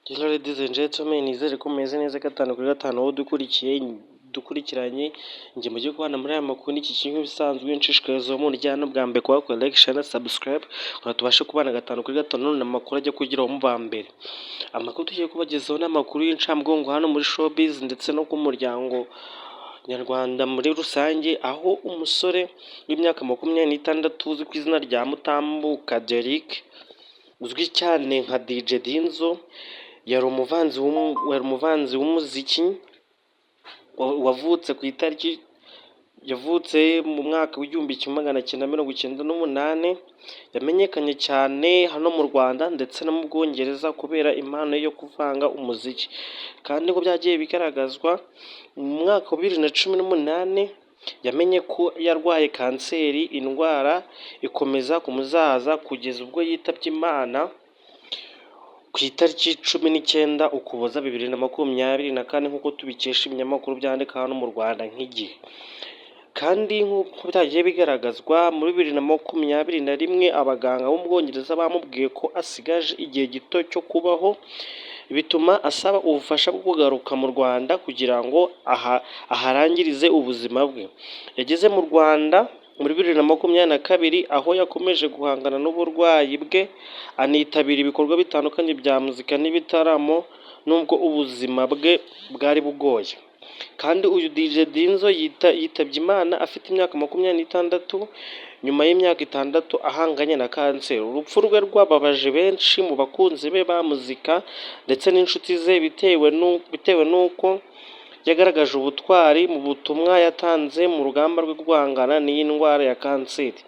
Hello ladies and gentlemen, nizere ko mumeze neza gatanu kuri gatanu aho dukurikiranye njye mujye kubana muri aya makuru n'iki kintu bisanzwe nshishikariza mu ryano bwa mbere kwa like share na subscribe kugira tubashe kubana gatanu kuri gatanu n'amakuru ajya kugiraho mu ba mbere. Amakuru tugiye kubagezaho n'amakuru y'incambwongo hano muri showbiz ndetse no ku muryango nyarwanda muri rusange, aho umusore w'imyaka 26 uzwi ku izina rya Mutambuka Derrick uzwi cyane nka DJ Dinzo yari umuvanzi w'umuziki wavutse ku itariki yavutse mu mwaka w'1998. Yamenyekanye cyane hano mu Rwanda ndetse no mu Bwongereza kubera impano yo kuvanga umuziki, kandi ngo byagiye bigaragazwa mu mwaka wa 2018 yamenye ko yarwaye kanseri, indwara ikomeza kumuzahaza kugeza ubwo yitabye Imana ku itariki 19 Ukuboza 2024 nk'uko tubikesha ibinyamakuru byandika hano mu Rwanda nk'Igihe. Kandi nk'uko byagiye bigaragazwa muri 2021 abaganga bo mu Bwongereza bamubwiye ko asigaje igihe gito cyo kubaho, bituma asaba ubufasha bwo kugaruka mu Rwanda kugira ngo aharangirize ubuzima bwe. Yageze mu Rwanda muri 2022 aho yakomeje guhangana n'uburwayi bwe, anitabira ibikorwa bitandukanye bya muzika n'ibitaramo nubwo ubuzima bwe bwari bugoye. Kandi uyu DJ Dinzo yitabye Imana afite imyaka 26 nyuma y'imyaka 6 ahanganye na kanseri. Urupfu rwe rwababaje benshi mu bakunzi be ba muzika ndetse n'inshuti ze bitewe n'uko yagaragaje ubutwari mu butumwa yatanze mu rugamba rwo guhangana n'iyi ndwara ya kanseri.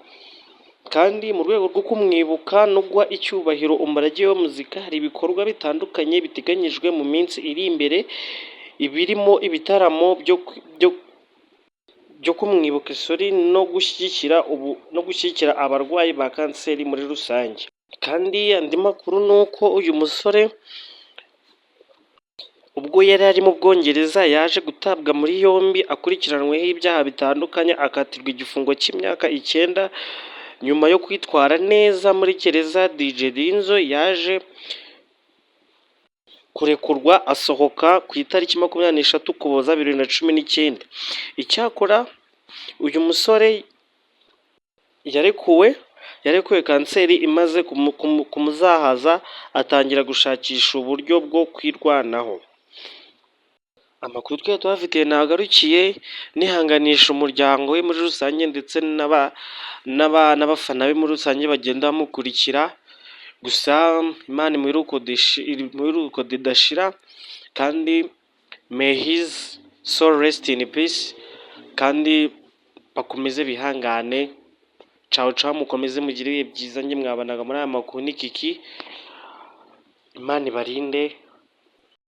Kandi mu rwego rwo kumwibuka no guha icyubahiro umurage wa muzika, hari ibikorwa bitandukanye biteganyijwe mu minsi iri imbere, ibirimo ibitaramo byo kumwibuka no gushyigikira abarwayi ba kanseri muri rusange. Kandi andi makuru ni uko uyu musore ubwo yari ari mu Bwongereza yaje gutabwa muri yombi akurikiranweho ibyaha bitandukanye, akatirwa igifungo cy'imyaka 9 nyuma yo kwitwara neza muri gereza. DJ Dinzo yaje kurekurwa asohoka ku itariki 23 Ukuboza 2019. Icyakora uyu musore yarekuwe kanseri imaze kumuzahaza, atangira gushakisha uburyo bwo kwirwanaho. Amakuru twari tubafitiye nagarukiye, nihanganisha umuryango we muri rusange ndetse n'abafana be muri rusange bagenda bamukurikira. Gusa Imana imuruko didashira, kandi may his soul rest in peace, kandi bakomeze bihangane. Ciao ciao, mukomeze mugire ibihe byiza. Njye mwabanaga muri aya makuru n'ikiki. Imana ibarinde.